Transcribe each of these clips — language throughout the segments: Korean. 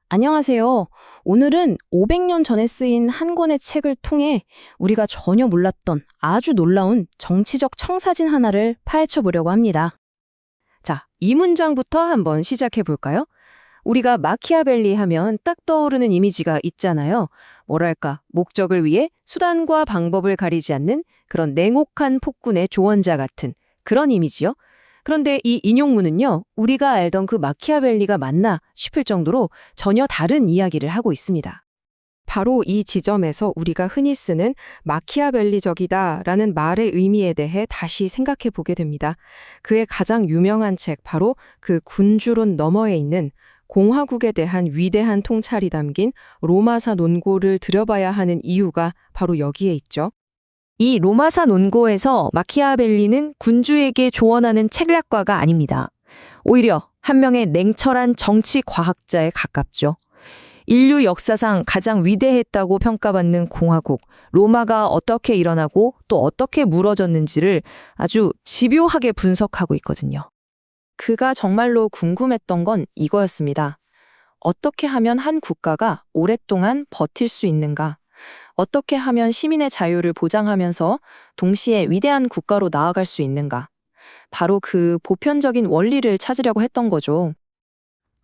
안녕하세요. 오늘은 500년 전에 쓰인 한 권의 책을 통해 우리가 전혀 몰랐던 아주 놀라운 정치적 청사진 하나를 파헤쳐 보려고 합니다. 자, 이 문장부터 한번 시작해 볼까요? 우리가 마키아벨리 하면 딱 떠오르는 이미지가 있잖아요. 뭐랄까, 목적을 위해 수단과 방법을 가리지 않는 그런 냉혹한 폭군의 조언자 같은 그런 이미지요. 그런데 이 인용문은요, 우리가 알던 그 마키아벨리가 맞나 싶을 정도로 전혀 다른 이야기를 하고 있습니다. 바로 이 지점에서 우리가 흔히 쓰는 마키아벨리적이다라는 말의 의미에 대해 다시 생각해 보게 됩니다. 그의 가장 유명한 책, 바로 그 군주론 너머에 있는 공화국에 대한 위대한 통찰이 담긴 로마사 논고를 들여봐야 하는 이유가 바로 여기에 있죠. 이 로마사 논고에서 마키아벨리는 군주에게 조언하는 책략가가 아닙니다. 오히려 한 명의 냉철한 정치 과학자에 가깝죠. 인류 역사상 가장 위대했다고 평가받는 공화국, 로마가 어떻게 일어나고 또 어떻게 무너졌는지를 아주 집요하게 분석하고 있거든요. 그가 정말로 궁금했던 건 이거였습니다. 어떻게 하면 한 국가가 오랫동안 버틸 수 있는가? 어떻게 하면 시민의 자유를 보장하면서 동시에 위대한 국가로 나아갈 수 있는가? 바로 그 보편적인 원리를 찾으려고 했던 거죠.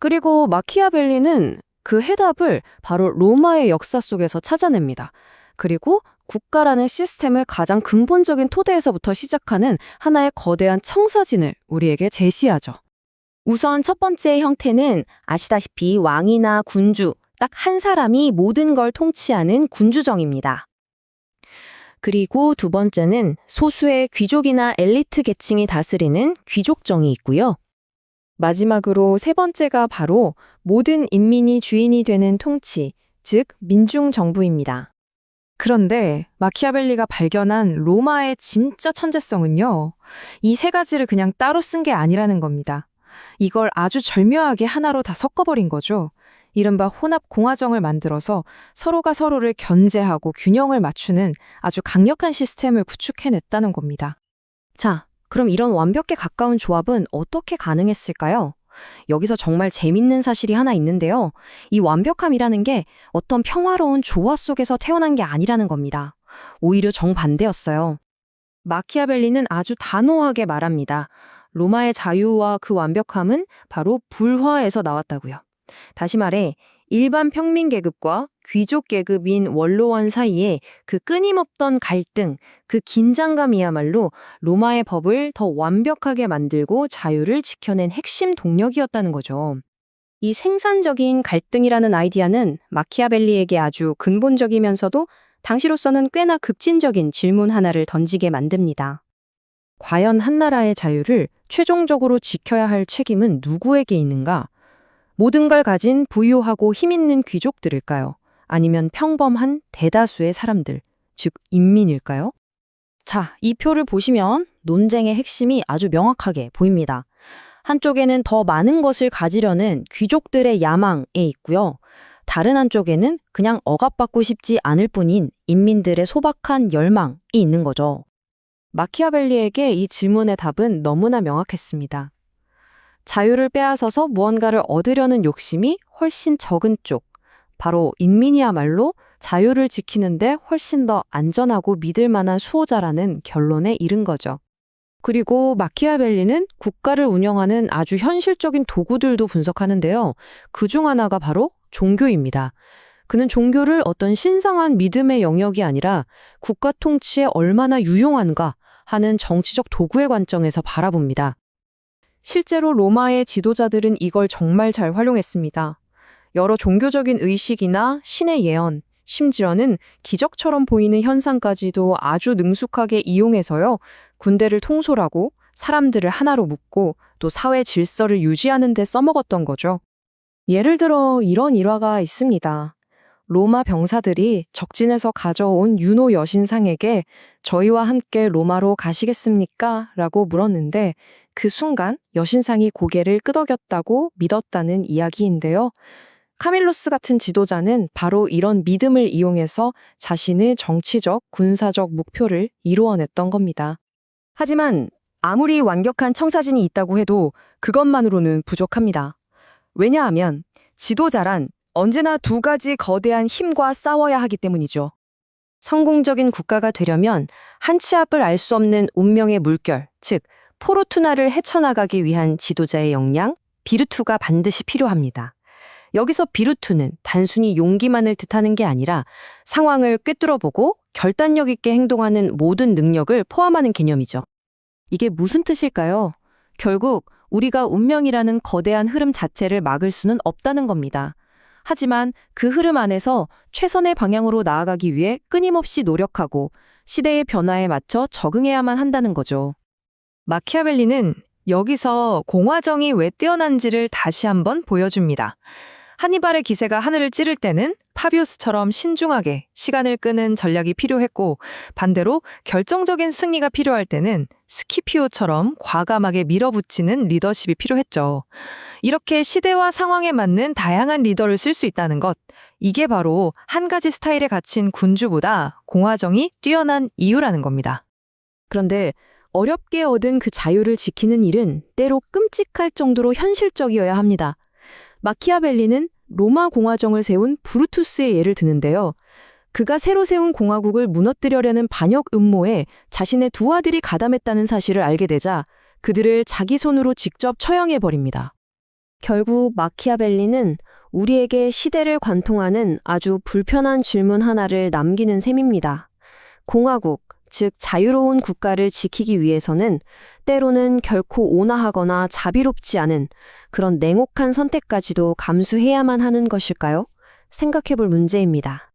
그리고 마키아벨리는 그 해답을 바로 로마의 역사 속에서 찾아냅니다. 그리고 국가라는 시스템을 가장 근본적인 토대에서부터 시작하는 하나의 거대한 청사진을 우리에게 제시하죠. 우선 첫 번째 형태는 아시다시피 왕이나 군주, 딱 한 사람이 모든 걸 통치하는 군주정입니다. 그리고 두 번째는 소수의 귀족이나 엘리트 계층이 다스리는 귀족정이 있고요. 마지막으로 세 번째가 바로 모든 인민이 주인이 되는 통치, 즉 민중정부입니다. 그런데 마키아벨리가 발견한 로마의 진짜 천재성은요, 이 세 가지를 그냥 따로 쓴 게 아니라는 겁니다. 이걸 아주 절묘하게 하나로 다 섞어버린 거죠. 이른바 혼합 공화정을 만들어서 서로가 서로를 견제하고 균형을 맞추는 아주 강력한 시스템을 구축해냈다는 겁니다. 자, 그럼 이런 완벽에 가까운 조합은 어떻게 가능했을까요? 여기서 정말 재밌는 사실이 하나 있는데요. 이 완벽함이라는 게 어떤 평화로운 조화 속에서 태어난 게 아니라는 겁니다. 오히려 정반대였어요. 마키아벨리는 아주 단호하게 말합니다. 로마의 자유와 그 완벽함은 바로 불화에서 나왔다고요. 다시 말해 일반 평민 계급과 귀족 계급인 원로원 사이에 그 끊임없던 갈등, 그 긴장감이야말로 로마의 법을 더 완벽하게 만들고 자유를 지켜낸 핵심 동력이었다는 거죠. 이 생산적인 갈등이라는 아이디어는 마키아벨리에게 아주 근본적이면서도 당시로서는 꽤나 급진적인 질문 하나를 던지게 만듭니다. 과연 한 나라의 자유를 최종적으로 지켜야 할 책임은 누구에게 있는가? 모든 걸 가진 부유하고 힘 있는 귀족들일까요? 아니면 평범한 대다수의 사람들, 즉 인민일까요? 자, 이 표를 보시면 논쟁의 핵심이 아주 명확하게 보입니다. 한쪽에는 더 많은 것을 가지려는 귀족들의 야망에 있고요. 다른 한쪽에는 그냥 억압받고 싶지 않을 뿐인 인민들의 소박한 열망이 있는 거죠. 마키아벨리에게 이 질문의 답은 너무나 명확했습니다. 자유를 빼앗아서 무언가를 얻으려는 욕심이 훨씬 적은 쪽, 바로 인민이야말로 자유를 지키는데 훨씬 더 안전하고 믿을 만한 수호자라는 결론에 이른 거죠. 그리고 마키아벨리는 국가를 운영하는 아주 현실적인 도구들도 분석하는데요. 그중 하나가 바로 종교입니다. 그는 종교를 어떤 신성한 믿음의 영역이 아니라 국가 통치에 얼마나 유용한가 하는 정치적 도구의 관점에서 바라봅니다. 실제로 로마의 지도자들은 이걸 정말 잘 활용했습니다. 여러 종교적인 의식이나 신의 예언, 심지어는 기적처럼 보이는 현상까지도 아주 능숙하게 이용해서요, 군대를 통솔하고 사람들을 하나로 묶고 또 사회 질서를 유지하는 데 써먹었던 거죠. 예를 들어 이런 일화가 있습니다. 로마 병사들이 적진에서 가져온 유노 여신상에게 저희와 함께 로마로 가시겠습니까? 라고 물었는데 그 순간 여신상이 고개를 끄덕였다고 믿었다는 이야기인데요. 카밀로스 같은 지도자는 바로 이런 믿음을 이용해서 자신의 정치적, 군사적 목표를 이루어냈던 겁니다. 하지만 아무리 완벽한 청사진이 있다고 해도 그것만으로는 부족합니다. 왜냐하면 지도자란 언제나 두 가지 거대한 힘과 싸워야 하기 때문이죠. 성공적인 국가가 되려면 한 치 앞을 알 수 없는 운명의 물결, 즉 포르투나를 헤쳐나가기 위한 지도자의 역량, 비르투가 반드시 필요합니다. 여기서 비르투는 단순히 용기만을 뜻하는 게 아니라 상황을 꿰뚫어보고 결단력 있게 행동하는 모든 능력을 포함하는 개념이죠. 이게 무슨 뜻일까요? 결국 우리가 운명이라는 거대한 흐름 자체를 막을 수는 없다는 겁니다. 하지만 그 흐름 안에서 최선의 방향으로 나아가기 위해 끊임없이 노력하고 시대의 변화에 맞춰 적응해야만 한다는 거죠. 마키아벨리는 여기서 공화정이 왜 뛰어난지를 다시 한번 보여줍니다. 하니발의 기세가 하늘을 찌를 때는 파비우스처럼 신중하게 시간을 끄는 전략이 필요했고, 반대로 결정적인 승리가 필요할 때는 스키피오처럼 과감하게 밀어붙이는 리더십이 필요했죠. 이렇게 시대와 상황에 맞는 다양한 리더를 쓸 수 있다는 것, 이게 바로 한 가지 스타일에 갇힌 군주보다 공화정이 뛰어난 이유라는 겁니다. 그런데 어렵게 얻은 그 자유를 지키는 일은 때로 끔찍할 정도로 현실적이어야 합니다. 마키아벨리는 로마 공화정을 세운 브루투스의 예를 드는데요. 그가 새로 세운 공화국을 무너뜨려려는 반역 음모에 자신의 두 아들이 가담했다는 사실을 알게 되자 그들을 자기 손으로 직접 처형해버립니다. 결국 마키아벨리는 우리에게 시대를 관통하는 아주 불편한 질문 하나를 남기는 셈입니다. 공화국, 즉 자유로운 국가를 지키기 위해서는 때로는 결코 온화하거나 자비롭지 않은 그런 냉혹한 선택까지도 감수해야만 하는 것일까요? 생각해볼 문제입니다.